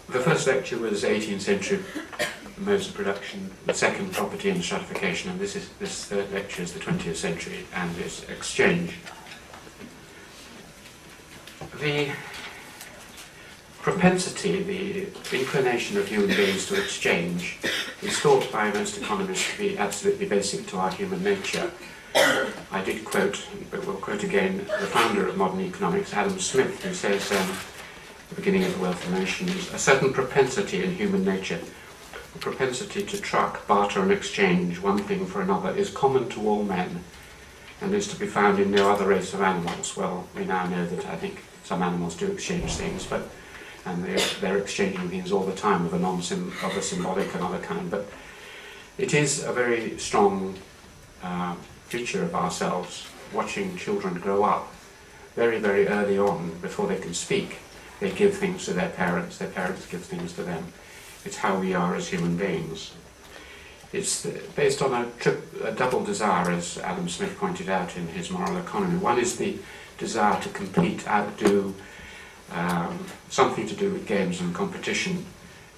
The first lecture was 18th century modes of production, the second property and stratification, and this third lecture is the 20th century and its exchange. The propensity, the inclination of human beings to exchange is thought by most economists to be absolutely basic to our human nature. I did quote, but we'll quote again, the founder of modern economics, Adam Smith, who says, the beginning of The Wealth of Nations, a certain propensity in human nature, a propensity to truck, barter and exchange one thing for another, is common to all men and is to be found in no other race of animals. Well, we now know that I think some animals do exchange things, and they're exchanging things all the time of a symbolic and other kind, but it is a very strong feature of ourselves, watching children grow up very, very early on, before they can speak. They give things to their parents give things to them. It's how we are as human beings. It's based on a double desire, as Adam Smith pointed out in his Moral Economy. One is the desire to compete, outdo, something to do with games and competition,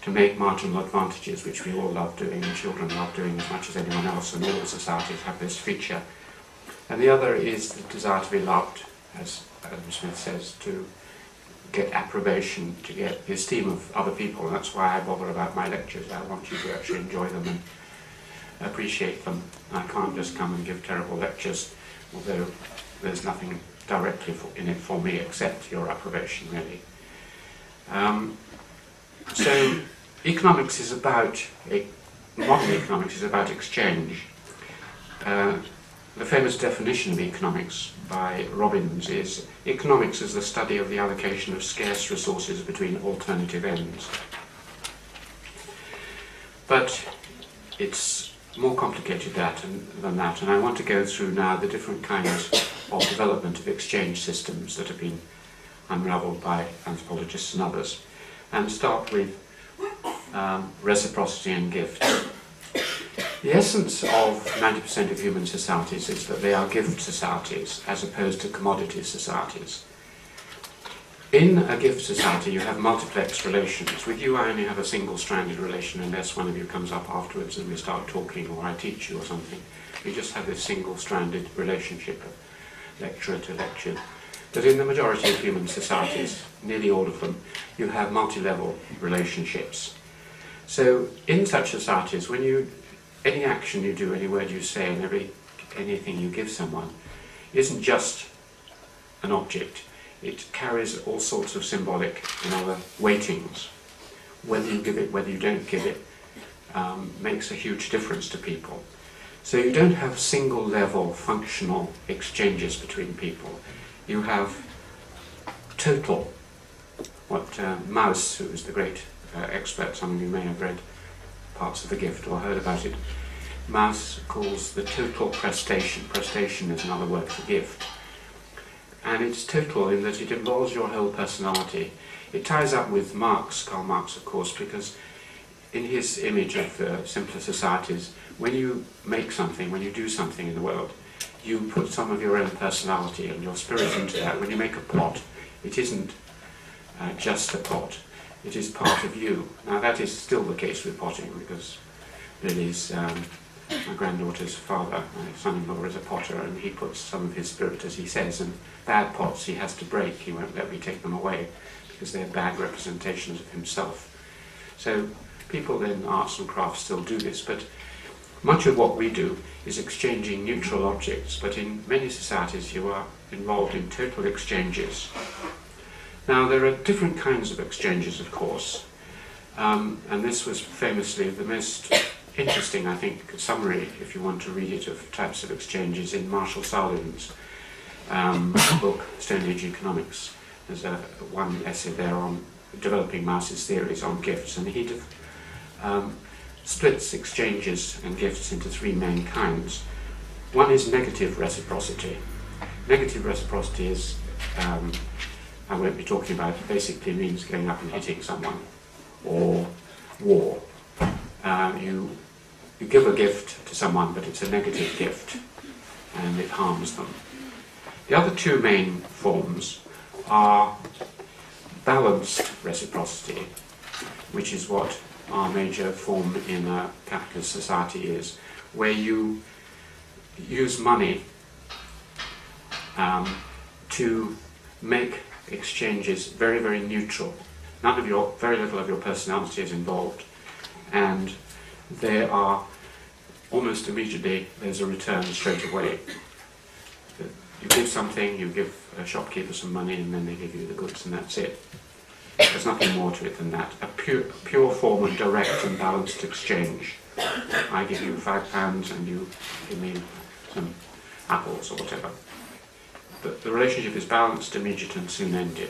to make marginal advantages, which we all love doing, and children love doing as much as anyone else, and all societies have this feature. And the other is the desire to be loved, as Adam Smith says, to get approbation, to get the esteem of other people. And that's why I bother about my lectures. I want you to actually enjoy them and appreciate them. I can't just come and give terrible lectures, although there's nothing directly in it for me except your approbation, really. So economics is about, modern economics is about exchange. The famous definition of economics by Robbins is, economics is the study of the allocation of scarce resources between alternative ends. But it's more complicated than that, and I want to go through now the different kinds of development of exchange systems that have been unravelled by anthropologists and others, and start with reciprocity and gift. The essence of 90% of human societies is that they are gift societies as opposed to commodity societies. In a gift society you have multiplex relations. With you I only have a single-stranded relation unless one of you comes up afterwards and we start talking, or I teach you or something. We just have this single-stranded relationship of lecturer to lecture. But in the majority of human societies, nearly all of them, you have multi-level relationships. So in such societies, any action you do, any word you say, and anything you give someone isn't just an object. It carries all sorts of symbolic and other weightings. Whether you give it, whether you don't give it, makes a huge difference to people. So you don't have single-level functional exchanges between people. You have total, what Mauss, who is the great expert, some of you may have read parts of The Gift or heard about it, Mauss calls the total prestation. Prestation is another word for gift. And it's total in that it involves your whole personality. It ties up with Marx, Karl Marx of course, because in his image of simpler societies, when you make something, when you do something in the world, you put some of your own personality and your spirit into that. When you make a pot, it isn't just a pot, it is part of you. Now that is still the case with potting, because Lily's, my granddaughter's father, my son-in-law, is a potter, and he puts some of his spirit, as he says, and bad pots he has to break. He won't let me take them away because they're bad representations of himself. So people in arts and crafts still do this, but much of what we do is exchanging neutral objects, but in many societies you are involved in total exchanges. Now there are different kinds of exchanges, of course, and this was famously the most interesting, I think, summary, if you want to read it, of types of exchanges in Marshall Sahlins' book, Stone Age Economics. There's one essay there on developing Mauss's theories on gifts, and he splits exchanges and gifts into three main kinds. One is negative reciprocity. Negative reciprocity is, I won't be talking about it, basically means going up and hitting someone, or war. You give a gift to someone, but it's a negative gift, and it harms them. The other two main forms are balanced reciprocity. which is what our major form in a capitalist society is, where you use money to make exchanges very, very neutral. Very little of your personality is involved, and there are almost immediately there's a return straight away. You give something, you give a shopkeeper some money, and then they give you the goods, and that's it. There's nothing more to it than that. A pure form of direct and balanced exchange. I give you £5 and you give me some apples or whatever. The relationship is balanced, immediate, and soon ended.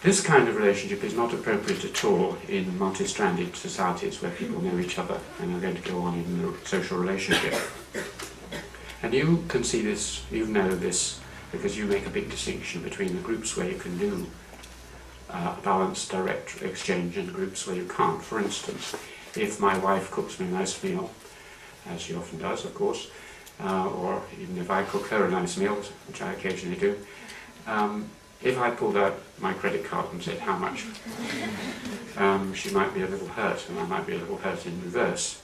This kind of relationship is not appropriate at all in multi-stranded societies where people know each other and are going to go on in a social relationship. And you can see this, you know this, because you make a big distinction between the groups where you can do balanced direct exchange and groups where you can't. For instance, if my wife cooks me a nice meal, as she often does, of course, or even if I cook her a nice meal, which I occasionally do, if I pulled out my credit card and said how much, she might be a little hurt, and I might be a little hurt in reverse.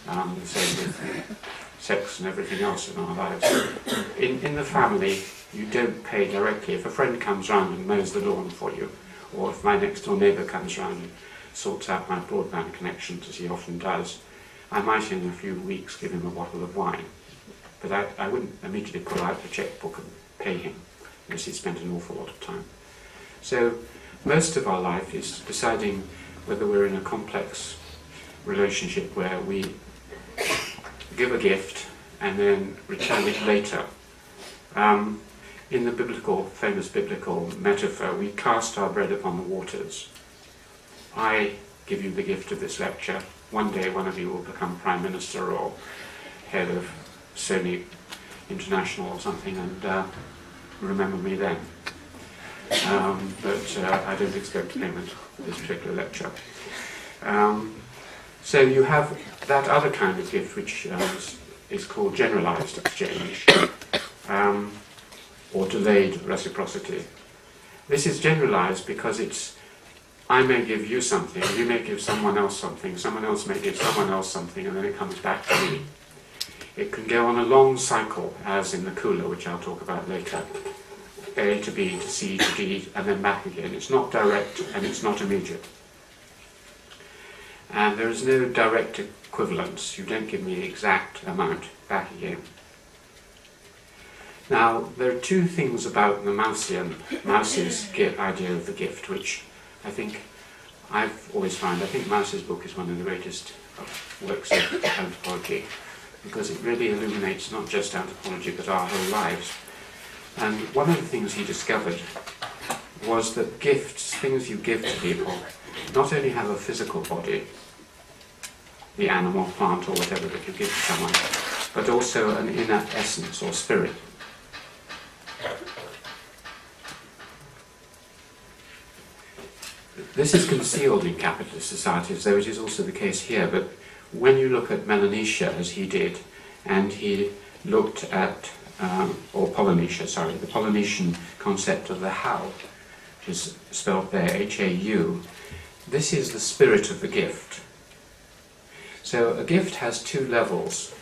The same with sex and everything else in our lives. In the family, you don't pay directly. If a friend comes round and mows the lawn for you, or if my next door neighbour comes round and sorts out my broadband connections, as he often does, I might in a few weeks give him a bottle of wine. But I wouldn't immediately pull out the checkbook and pay him, unless he spent an awful lot of time. So most of our life is deciding whether we're in a complex relationship where we give a gift and then return it later. In the famous biblical metaphor, we cast our bread upon the waters. I give you the gift of this lecture. One day one of you will become Prime Minister or head of Sony International or something, and remember me then. But I don't expect payment for this particular lecture. So you have that other kind of gift, which is called generalized exchange, or delayed reciprocity. This is generalized because I may give you something, you may give someone else something, someone else may give someone else something, and then it comes back to me. It can go on a long cycle, as in the cooler, which I'll talk about later. A to B to C to D, and then back again. It's not direct and it's not immediate. And there is no direct equivalence. You don't give me the exact amount back again. Now, there are two things about the Mauss's idea of the gift, which I've always found. I think Mauss's book is one of the greatest works of anthropology, because it really illuminates not just anthropology but our whole lives. And one of the things he discovered was that gifts, things you give to people, not only have a physical body, the animal, plant or whatever that you give to someone, but also an inner essence or spirit. This is concealed in capitalist societies, though it is also the case here, but when you look at Melanesia, as he did, and he looked at, or Polynesia, sorry, the Polynesian concept of the how, which is spelled there, H-A-U, this is the spirit of the gift. So a gift has two levels.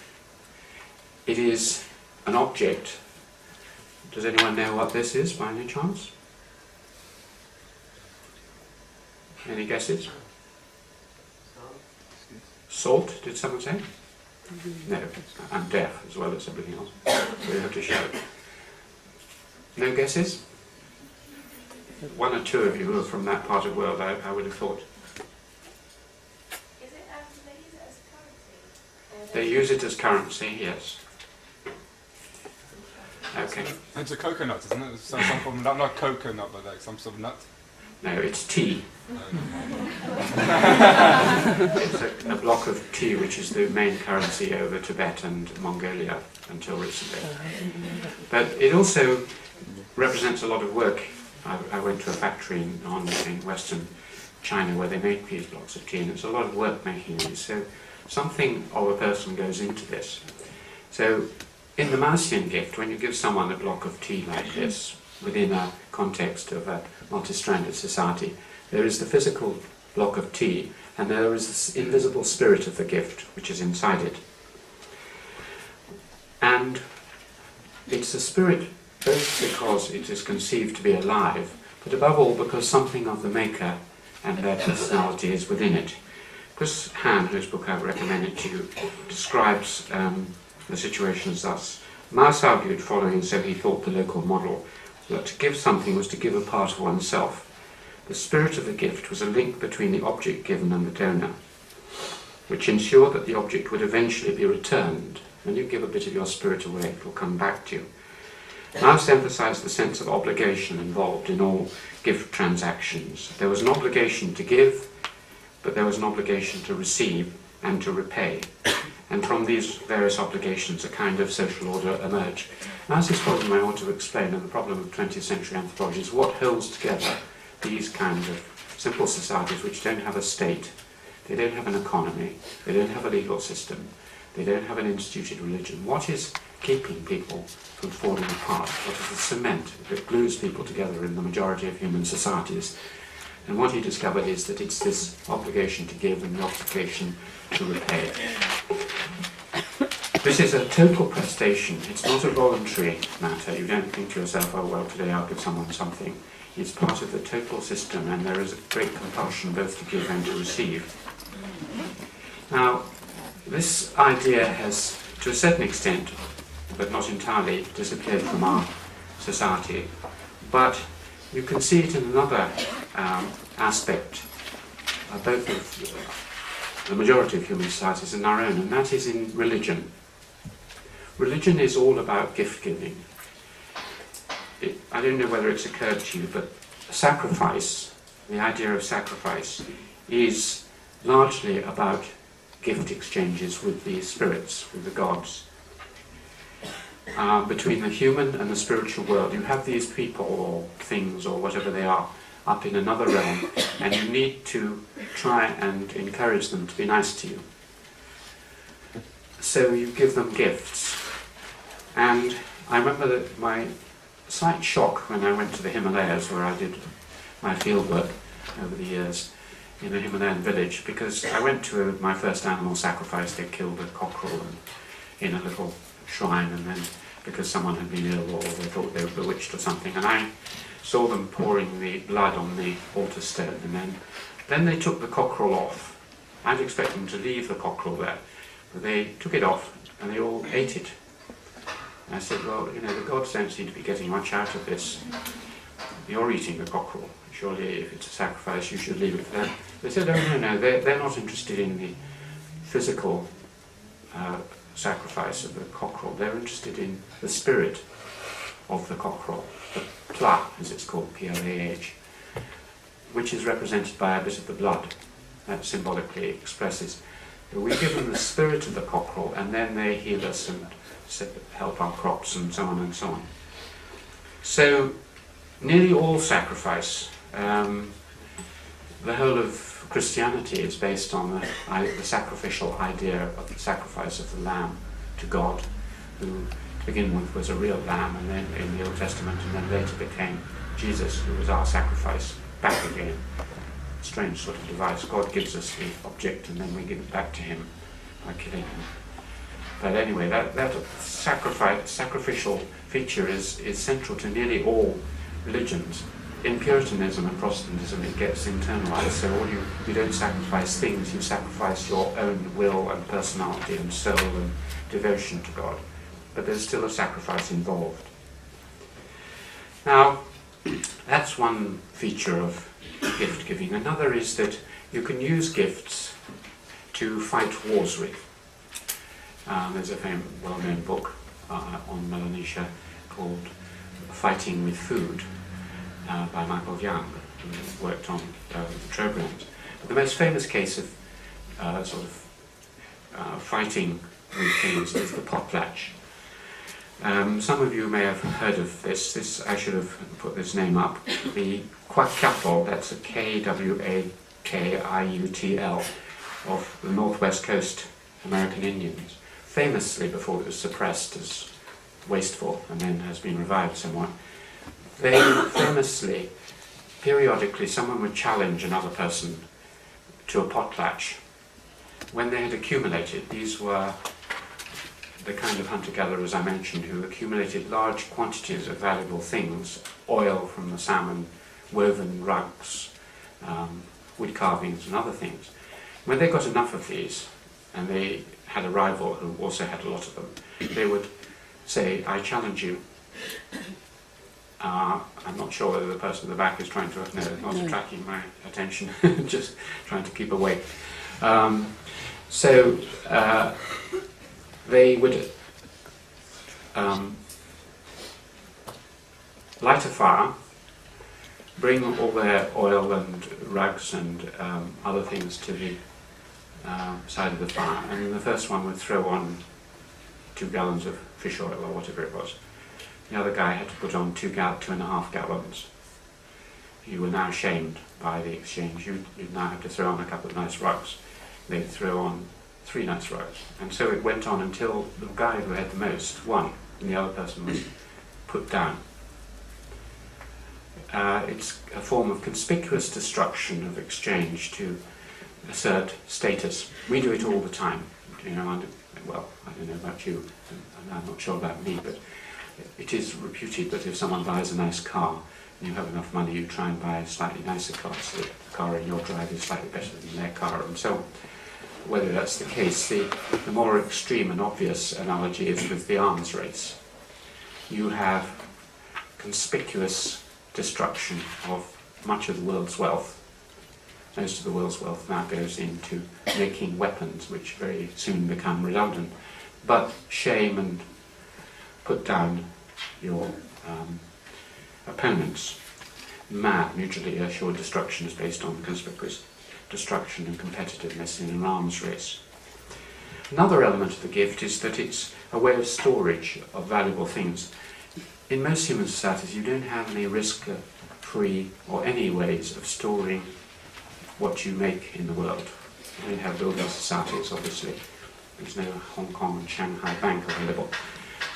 It is an object. Does anyone know what this is, by any chance? Any guesses? Salt, did someone say? No, I'm deaf as well as everything else, so you have to shout. No guesses? One or two of you are from that part of the world, I would have thought. Is it, do they use it as currency? They use it as currency, yes. Okay. It's a coconut, isn't it? Some form, not coconut, but like some sort of nut. No, it's tea. It's a block of tea, which is the main currency over Tibet and Mongolia until recently. But it also represents a lot of work. I went to a factory in Western China where they make these blocks of tea, and it's a lot of work making these. So something of a person goes into this. So in the Maussian gift, when you give someone a block of tea like this, within a context of a multi-stranded society, there is the physical block of tea, and there is this invisible spirit of the gift which is inside it. And it's a spirit both because it is conceived to be alive, but above all because something of the maker and their personality is within it. Chris Han, whose book I've recommended to you, describes the situation as thus. Mauss argued, following So He Thought the local model, that to give something was to give a part of oneself. The spirit of the gift was a link between the object given and the donor, which ensured that the object would eventually be returned. When you give a bit of your spirit away, it will come back to you. Mauss emphasized the sense of obligation involved in all gift transactions. There was an obligation to give, but there was an obligation to receive and to repay. And from these various obligations, a kind of social order emerged. Mauss's problem I want to explain, and the problem of 20th century anthropology, is what holds together these kinds of simple societies which don't have a state, they don't have an economy, they don't have a legal system, they don't have an instituted religion. What is keeping people from falling apart? What is the cement that glues people together in the majority of human societies? And what he discovered is that it's this obligation to give and the obligation to repay. This is a total prestation. It's not a voluntary matter. You don't think to yourself, oh well, today I'll give someone something. It's part of the total system, and there is a great compulsion both to give and to receive. Now, this idea has, to a certain extent, but not entirely, disappeared from our society. But you can see it in another aspect, both of the majority of human societies and our own, and that is in religion. Religion is all about gift giving. I don't know whether it's occurred to you, but sacrifice, the idea of sacrifice, is largely about gift exchanges with the spirits, with the gods. Between the human and the spiritual world, you have these people or things or whatever they are up in another realm, and you need to try and encourage them to be nice to you. So you give them gifts. And I remember that my slight shock when I went to the Himalayas, where I did my field work over the years in a Himalayan village, because I went to my first animal sacrifice. They killed a cockerel in a little shrine, and then because someone had been ill or they thought they were bewitched or something, and I saw them pouring the blood on the altar stone, and then they took the cockerel off. I'd expect them to leave the cockerel there, but they took it off and they all ate it. And I said, well, you know, the gods don't seem to be getting much out of this. You're eating the cockerel. Surely if it's a sacrifice you should leave it for them. They said, oh no, they're not interested in the physical sacrifice of the cockerel. They're interested in the spirit of the cockerel, the plah, as it's called, P-L-A-H, which is represented by a bit of the blood. That symbolically expresses that we give them the spirit of the cockerel, and then they heal us and help our crops and so on and so on. So nearly all sacrifice, the whole of Christianity is based on the sacrificial idea of the sacrifice of the lamb to God, who to begin with was a real lamb, and then in the Old Testament, and then later became Jesus, who was our sacrifice back again. Strange sort of device. God gives us the object and then we give it back to him by killing him. But anyway, that sacrificial feature is central to nearly all religions. In Puritanism and Protestantism it gets internalized, so you don't sacrifice things, you sacrifice your own will and personality and soul and devotion to God. But there's still a sacrifice involved. Now, that's one feature of gift giving. Another is that you can use gifts to fight wars with. There's a famous, well-known book on Melanesia called Fighting with Food by Michael Young, who worked on programs. But the most famous case of fighting with things is the potlatch. Some of you may have heard of this. I should have put this name up. The Kwakapel, that's a K-W-A-K-I-U-T-L, of the Northwest Coast American Indians. Famously, before it was suppressed as wasteful and then has been revived somewhat, they famously, periodically, someone would challenge another person to a potlatch. When they had accumulated, these were the kind of hunter-gatherers I mentioned who accumulated large quantities of valuable things, oil from the salmon, woven rugs, wood carvings and other things. When they got enough of these, and they had a rival who also had a lot of them, they would say, I challenge you. I'm not sure whether the person at the back is trying to, no, not attracting my attention, just trying to keep away. So they would light a fire, bring all their oil and rugs and other things to the side of the fire, and the first one would throw on 2 gallons of fish oil or whatever it was. The other guy had to put on 2.5 gallons. You were now shamed by the exchange. You'd now have to throw on a couple of nice rugs. They'd throw on 3 nice rugs. And so it went on until the guy who had the most won, and the other person was put down. It's a form of conspicuous destruction of exchange to assert status. We do it all the time. You know, well, I don't know about you, and I'm not sure about me, but it is reputed that if someone buys a nice car and you have enough money, you try and buy a slightly nicer car, so the car in your drive is slightly better than their car, and so on. Whether that's the case, the more extreme and obvious analogy is with the arms race. You have conspicuous destruction of much of the world's wealth. Most of the world's wealth now goes into making weapons, which very soon become redundant. But shame and put down your opponents. Mutually assured destruction is based on conspicuous destruction and competitiveness in an arms race. Another element of the gift is that it's a way of storage of valuable things. In most human societies, you don't have any risk-free or any ways of storing what you make in the world. You don't have building societies, obviously. There's no Hong Kong and Shanghai Bank available.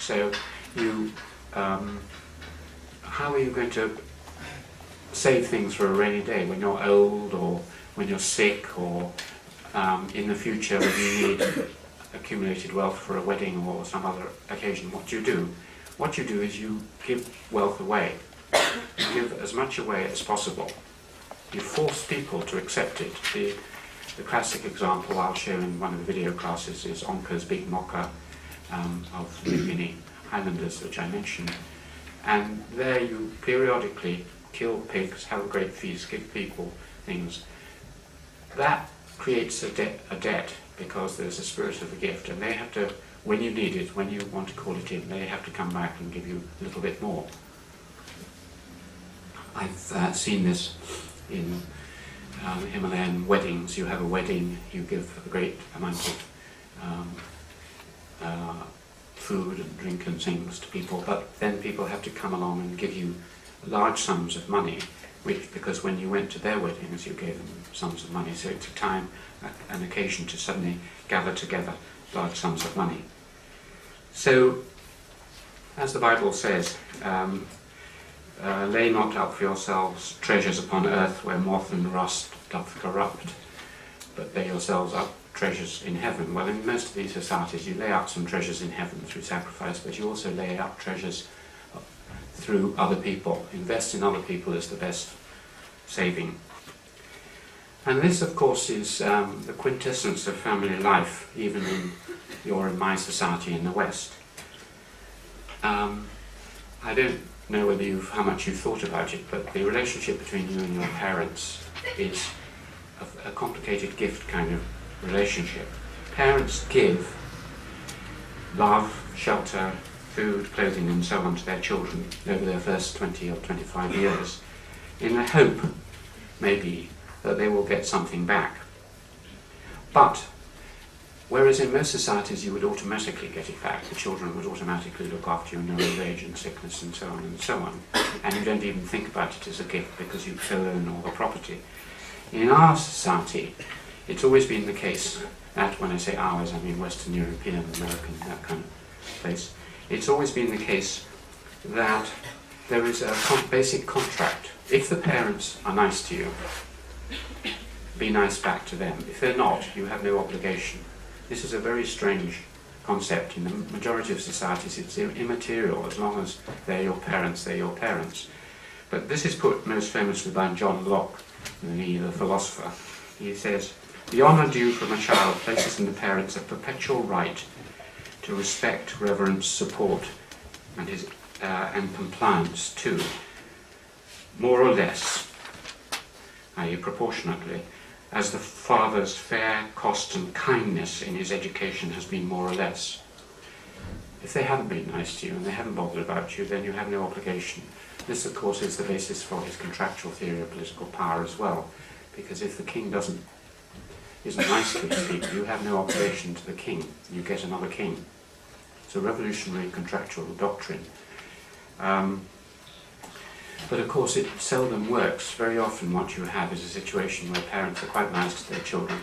So you, how are you going to save things for a rainy day when you're old, or when you're sick, or in the future when you need accumulated wealth for a wedding or some other occasion? What do you do? What you do is you give wealth away. You give as much away as possible. You force people to accept it. The classic example I'll show in one of the video classes is Onka's big mocha of the Guinea Highlanders, which I mentioned. And there you periodically kill pigs, have a great feast, give people things. That creates a debt, because there's a spirit of the gift, and they have to, when you need it, when you want to call it in, they have to come back and give you a little bit more. I've seen this in Himalayan weddings. You have a wedding, you give a great amount of food and drink and things to people, but then people have to come along and give you large sums of money, because when you went to their weddings you gave them sums of money, so it took time, an occasion to suddenly gather together large sums of money. So, as the Bible says, lay not up for yourselves treasures upon earth where moth and rust doth corrupt, but lay yourselves up treasures in heaven. Well, in most of these societies you lay up some treasures in heaven through sacrifice, but you also lay up treasures through other people. Invest in other people is the best saving. And this, of course, is the quintessence of family life, even in your and my society in the West. I don't know whether how much you've thought about it, but the relationship between you and your parents is a complicated gift kind of relationship. Parents give love, shelter, food, clothing and so on to their children over their first 20 or 25 years in the hope, maybe, that they will get something back. But whereas in most societies you would automatically get it back, the children would automatically look after you in your old age and sickness and so on, and you don't even think about it as a gift because you co-own all the property. In our society, it's always been the case that, when I say ours, I mean Western European, American, that kind of place, it's always been the case that there is a basic contract. If the parents are nice to you, be nice back to them. If they're not, you have no obligation. This is a very strange concept. In the majority of societies it's immaterial. As long as they're your parents, they're your parents. But this is put most famously by John Locke, the philosopher. He says, "The honour due from a child places in the parents a perpetual right to respect, reverence, support, and compliance too, more or less, i.e. proportionately, as the father's fair cost and kindness in his education has been more or less." If they haven't been nice to you and they haven't bothered about you, then you have no obligation. This, of course, is the basis for his contractual theory of political power as well, because if the king isn't nice to his people, you have no obligation to the king. You get another king. It's a revolutionary contractual doctrine. But of course it seldom works. Very often what you have is a situation where parents are quite nice to their children,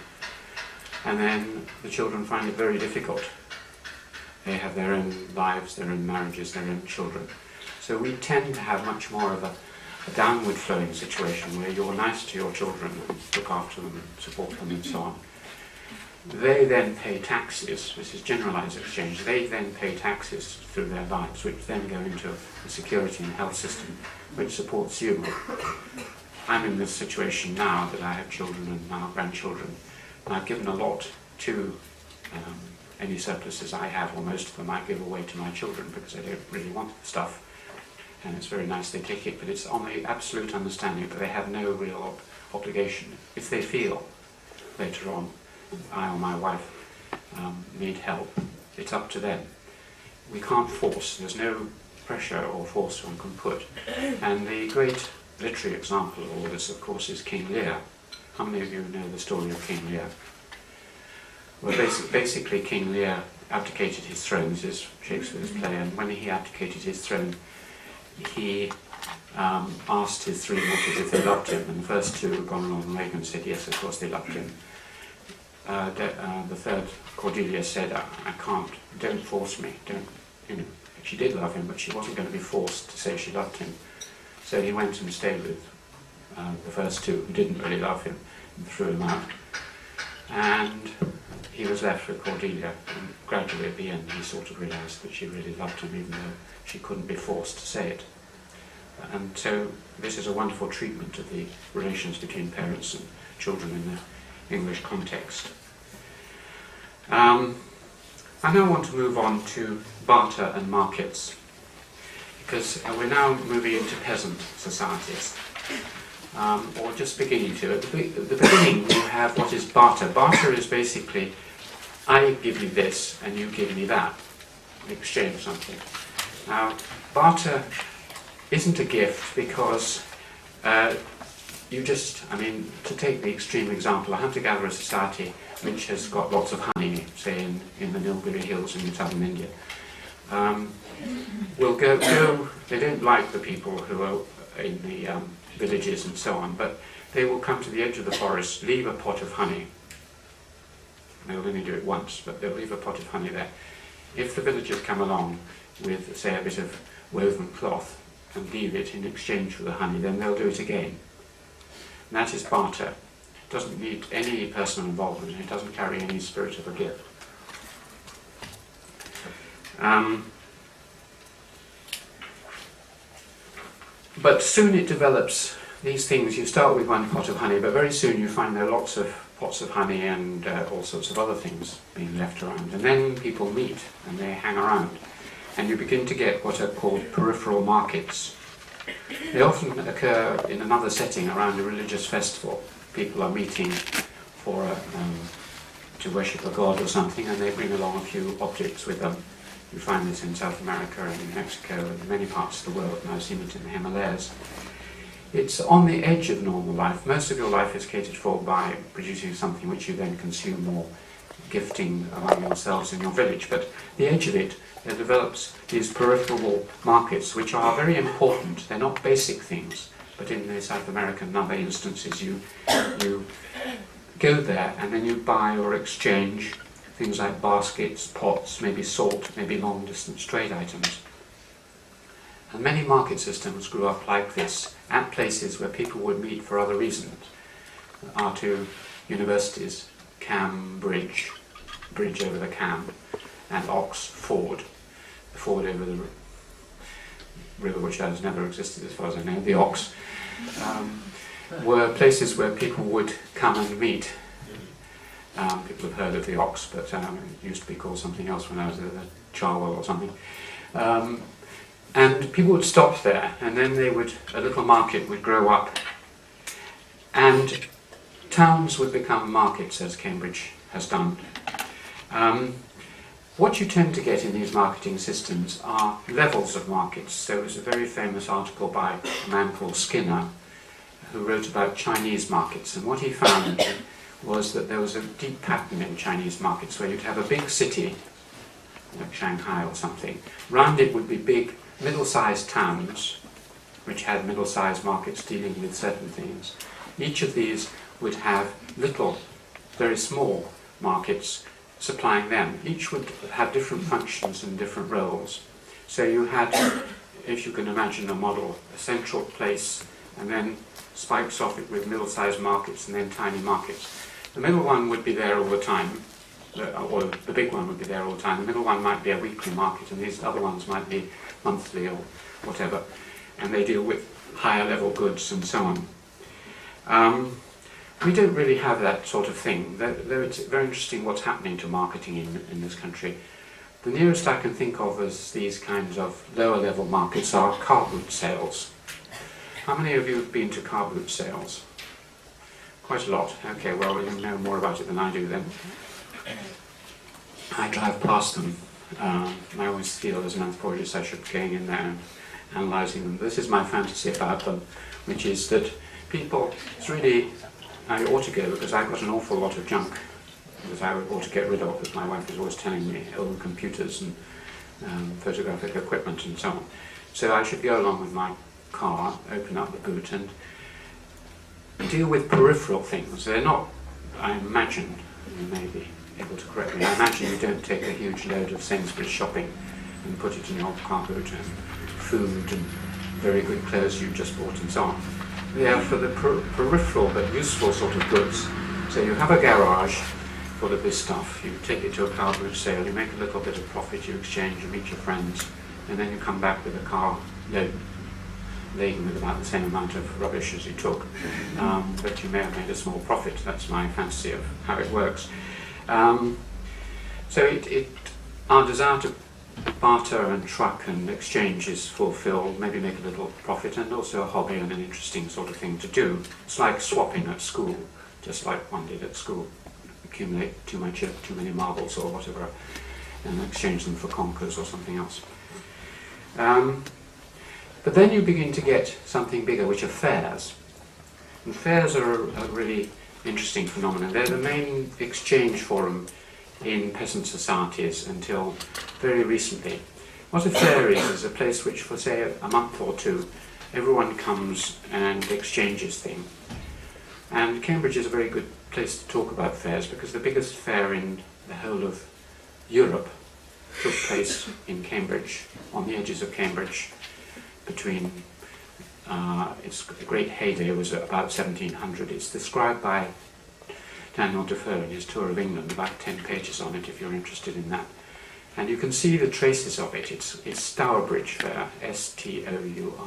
and then the children find it very difficult. They have their own lives, their own marriages, their own children. So we tend to have much more of a downward flowing situation where you're nice to your children and look after them and support them and so on. They then pay taxes. This is generalised exchange. They then pay taxes through their lives, which then go into the security and health system, which supports you. I'm in this situation now that I have children and now grandchildren, and I've given a lot to any surpluses I have, or most of them I give away to my children because I don't really want the stuff. And it's very nice they take it, but it's on the absolute understanding that they have no real obligation. If they feel later on I or my wife need help, it's up to them. We can't force. There's no pressure or force one can put. And the great literary example of all this, of course, is King Lear. How many of you know the story of King Lear? Well, basically King Lear abdicated his throne. This is Shakespeare's play, and when he abdicated his throne, he asked his three mortals if they loved him, and the first two, Goneril and Regan, said yes, of course they loved him. The third, Cordelia, said, I can't, don't force me, she did love him, but she wasn't going to be forced to say she loved him. So he went and stayed with the first two, who didn't really love him, and threw him out. And he was left with Cordelia, and gradually at the end he sort of realised that she really loved him, even though she couldn't be forced to say it. And so this is a wonderful treatment of the relations between parents and children in the English context. I now want to move on to barter and markets, because we're now moving into peasant societies, or just beginning to. At the beginning you have what is barter. Barter is basically, I give you this and you give me that, exchange something. Now, barter isn't a gift because to take the extreme example, a hunter-gatherer society which has got lots of honey, say in the Nilgiri Hills in southern India, will go, they don't like the people who are in the villages and so on, but they will come to the edge of the forest, leave a pot of honey. They'll only do it once, but they'll leave a pot of honey there. If the villagers come along with, say, a bit of woven cloth and leave it in exchange for the honey, then they'll do it again. And that is barter. It doesn't need any personal involvement, it doesn't carry any spirit of a gift. But soon it develops these things. You start with one pot of honey, but very soon you find there are lots of pots of honey and all sorts of other things being left around. And then people meet and they hang around. And you begin to get what are called peripheral markets. They often occur in another setting around a religious festival. People are meeting for to worship a god or something, and they bring along a few objects with them. You find this in South America and in Mexico and in many parts of the world, and I've seen it in the Himalayas. It's on the edge of normal life. Most of your life is catered for by producing something which you then consume or gifting among yourselves in your village, but the edge of it, there develops these peripheral markets which are very important. They're not basic things, but in the South American and other instances you go there and then you buy or exchange things like baskets, pots, maybe salt, maybe long distance trade items. And many market systems grew up like this, at places where people would meet for other reasons. our two universities, Cambridge, bridge over the Cam, and Oxford, the ford over the river which has never existed as far as I know, the Ox, were places where people would come and meet. People have heard of the Ox, but it used to be called something else when I was at the Charwell or something. And people would stop there, and then a little market would grow up, and towns would become markets, as Cambridge has done. What you tend to get in these marketing systems are levels of markets. There was a very famous article by a man called Skinner, who wrote about Chinese markets, and what he found was that there was a deep pattern in Chinese markets where you'd have a big city, like Shanghai or something. Round it would be big, middle-sized towns, which had middle-sized markets dealing with certain things. Each of these would have little, very small markets supplying them. Each would have different functions and different roles. So you had, if you can imagine a model, a central place, and then spikes off it with middle-sized markets and then tiny markets. The middle one would be there all the time, or the big one would be there all the time. The middle one might be a weekly market, and these other ones might be monthly or whatever, and they deal with higher level goods and so on. We don't really have that sort of thing, though it's very interesting what's happening to marketing in this country. The nearest I can think of as these kinds of lower level markets are car boot sales. How many of you have been to car boot sales? Quite a lot. Okay, well, you know more about it than I do then. I drive past them. I always feel as an anthropologist I should be going in there and analysing them. This is my fantasy about them, which is that people, I ought to go because I've got an awful lot of junk that I ought to get rid of, as my wife is always telling me, old computers and photographic equipment and so on. So I should go along with my car, open up the boot and deal with peripheral things. They're not, I imagine, you may be able to correct me, I imagine you don't take a huge load of Sainsbury's shopping and put it in your car boot, and food and very good clothes you just bought and so on. They are for the peripheral but useful sort of goods. So you have a garage full of this stuff, you take it to a car boot sale, you make a little bit of profit, you exchange, you meet your friends, and then you come back with a car laden with about the same amount of rubbish as you took, but you may have made a small profit. That's my fantasy of how it works. So our desire to barter and truck and exchange is fulfilled, maybe make a little profit, and also a hobby and an interesting sort of thing to do. It's like swapping at school, just like one did at school. Accumulate too many marbles or whatever, and exchange them for conkers or something else. But then you begin to get something bigger, which are fairs. And fairs are a really interesting phenomenon. They're the main exchange forum in peasant societies until very recently. What a fair is a place which, for say a month or two, everyone comes and exchanges things. And Cambridge is a very good place to talk about fairs, because the biggest fair in the whole of Europe took place in Cambridge, on the edges of Cambridge, between its great heyday was about 1700. It's described by Daniel Defoe in his Tour of England, about 10 pages on it if you're interested in that. And you can see the traces of it. It's Stourbridge Fair, Stourbridge.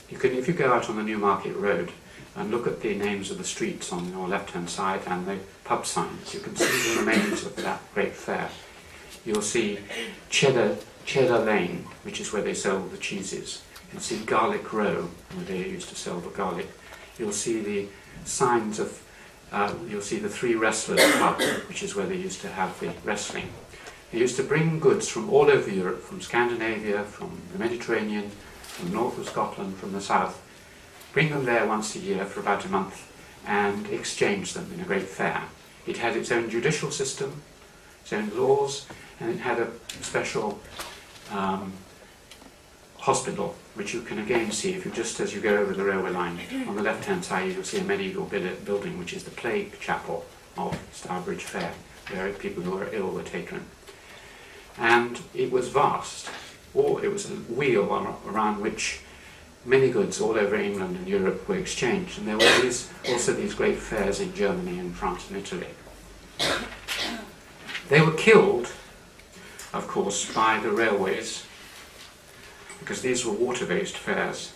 You can, if you go out on the Newmarket Road and look at the names of the streets on your left-hand side and the pub signs, you can see the remains of that great fair. You'll see Cheddar Lane, which is where they sold the cheeses. You'll see Garlic Row, where they used to sell the garlic. You'll see the signs of, you'll see the Three Wrestlers Club, which is where they used to have the wrestling. They used to bring goods from all over Europe, from Scandinavia, from the Mediterranean, from north of Scotland, from the south, bring them there once a year for about a month and exchange them in a great fair. It had its own judicial system, its own laws, and it had a special hospital, which you can again see if you just as you go over the railway line. On the left-hand side you'll see a medieval building, which is the Plague Chapel of Stourbridge Fair, where people who were ill were taken. And it was vast. Or it was a wheel around which many goods all over England and Europe were exchanged, and there were also these great fairs in Germany and France and Italy. They were killed, of course, by the railways, because these were water-based fairs,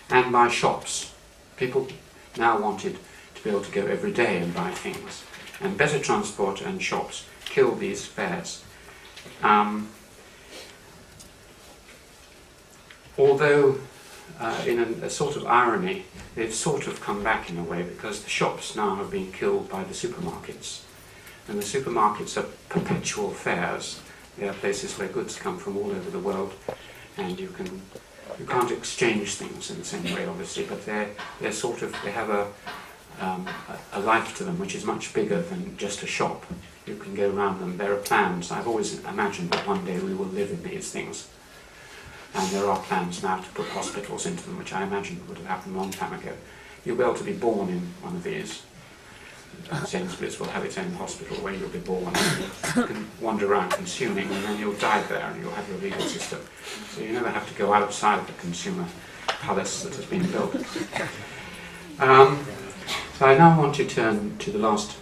and by shops. People now wanted to be able to go every day and buy things, and better transport and shops killed these fairs. Although, in a sort of irony, they've sort of come back in a way, because the shops now have been killed by the supermarkets. And the supermarkets are perpetual fairs. They are places where goods come from all over the world, and you can't exchange things in the same way, obviously, but they have a life to them which is much bigger than just a shop. You can go around them. There are plans. I've always imagined that one day we will live in these things. And there are plans now to put hospitals into them, which I imagine would have happened a long time ago. You'll be able to be born in one of these. Sainsbury's will have its own hospital where you'll be born, and you can wander around consuming, and then you'll die there, and you'll have your legal system. So you never have to go outside the consumer palace that has been built. So I now want to turn to the last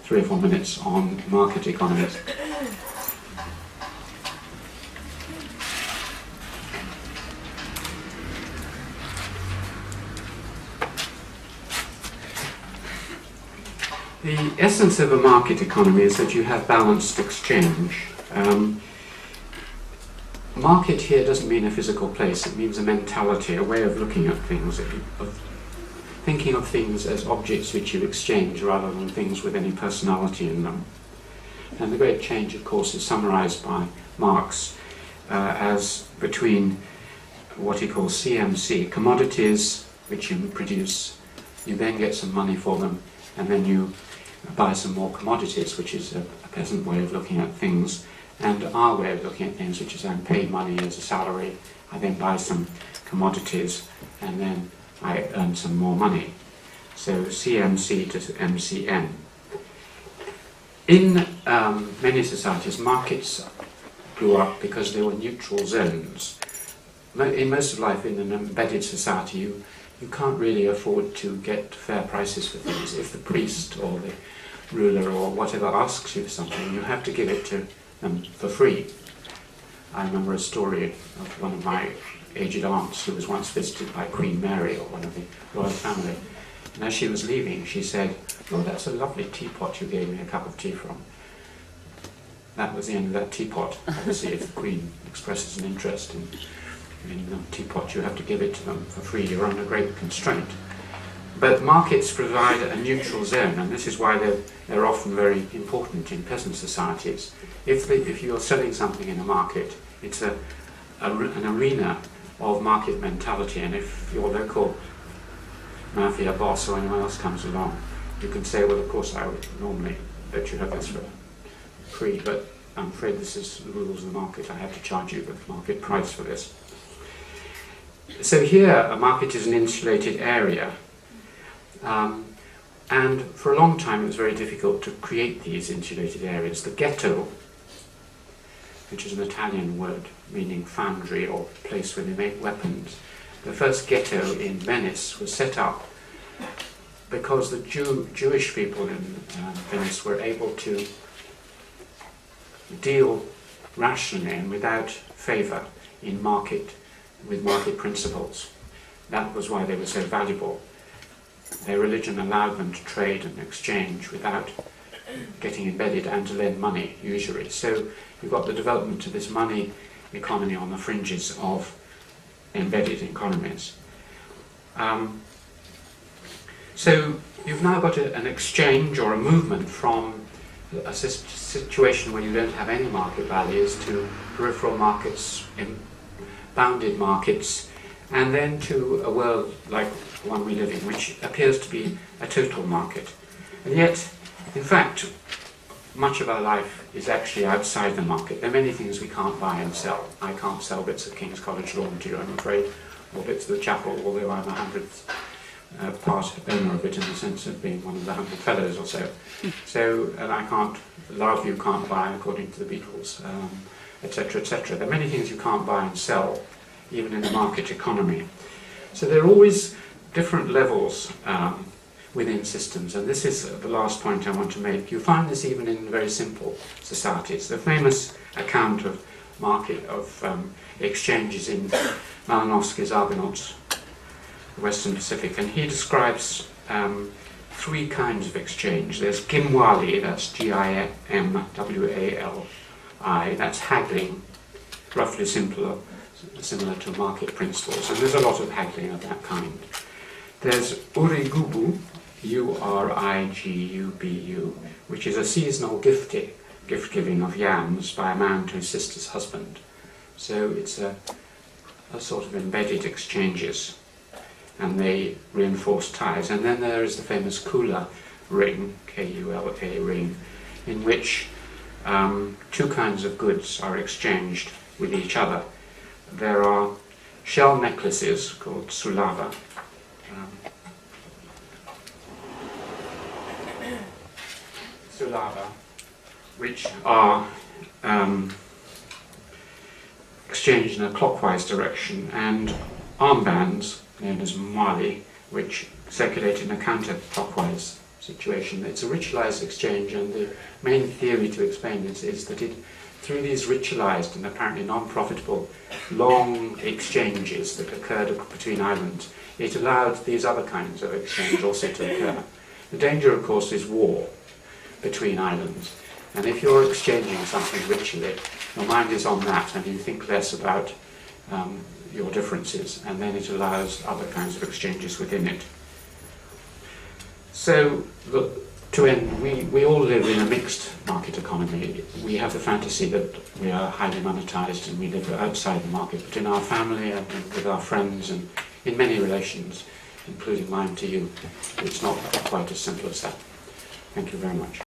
3 or 4 minutes on market economies. The essence of a market economy is that you have balanced exchange. Market here doesn't mean a physical place, it means a mentality, a way of looking at things, of thinking of things as objects which you exchange rather than things with any personality in them. And the great change, of course, is summarized by Marx as between what he calls CMC, commodities which you produce, you then get some money for them, and then you buy some more commodities, which is a peasant way of looking at things, and our way of looking at things, which is I pay money as a salary, I then buy some commodities, and then I earn some more money. So CMC to MCN. In many societies, markets grew up because they were neutral zones. In most of life, in an embedded society, you can't really afford to get fair prices for things. If the priest or the ruler or whatever asks you for something, you have to give it to them for free. I remember a story of one of my aged aunts who was once visited by Queen Mary, or one of the royal family, and as she was leaving she said, "Oh, that's a lovely teapot you gave me a cup of tea from." That was the end of that teapot. Obviously, if the Queen expresses an interest in the teapot, you have to give it to them for free. You're under great constraint. But markets provide a neutral zone, and this is why they're often very important in peasant societies. If you're selling something in a market, it's an arena of market mentality, and if your local mafia boss or anyone else comes along, you can say, well, of course I would normally let you have this for free, but I'm afraid this is the rules of the market. I have to charge you the market price for this. So here, a market is an insulated area, and for a long time it was very difficult to create these insulated areas. The ghetto, which is an Italian word meaning foundry or place where they make weapons, the first ghetto in Venice was set up because the Jewish people in Venice were able to deal rationally and without favour with market principles. That was why they were so valuable. Their religion allowed them to trade and exchange without getting embedded and to lend money, usually. So you've got the development of this money economy on the fringes of embedded economies. So you've now got an exchange or a movement from a situation where you don't have any market values to peripheral markets, bounded markets, and then to a world like the one we live in, which appears to be a total market. And yet, in fact, much of our life is actually outside the market. There are many things we can't buy and sell. I can't sell bits of King's College lawn to you, I'm afraid, or bits of the chapel, although I'm 100th part owner of it in the sense of being one of the 100 fellows or so. So, and I can't, love you can't buy according to the Beatles, etc., etc. There are many things you can't buy and sell, even in the market economy. So there are always different levels within systems, and this is the last point I want to make. You find this even in very simple societies. The famous account of exchanges in Malinowski's Argonauts, the Western Pacific, and he describes three kinds of exchange. There's Gimwali, that's Gimwali, that's haggling, roughly similar to market principles, and there's a lot of haggling of that kind. There's Urigubu, Urigubu, which is a seasonal gift-giving of yams by a man to his sister's husband. So it's a sort of embedded exchanges, and they reinforce ties. And then there is the famous Kula ring, K-U-L-A ring, in which two kinds of goods are exchanged with each other. There are shell necklaces called Sulava, which are exchanged in a clockwise direction, and armbands, known as Mali, which circulate in a counterclockwise situation. It's a ritualized exchange, and the main theory to explain this is that through these ritualized and apparently non-profitable long exchanges that occurred between islands, it allowed these other kinds of exchange also to occur. The danger, of course, is war between islands, and if you're exchanging something ritually, your mind is on that and you think less about your differences, and then it allows other kinds of exchanges within it. So, to end, we all live in a mixed market economy. We have the fantasy that we are highly monetized and we live outside the market, but in our family and with our friends and in many relations, including mine to you, it's not quite as simple as that. Thank you very much.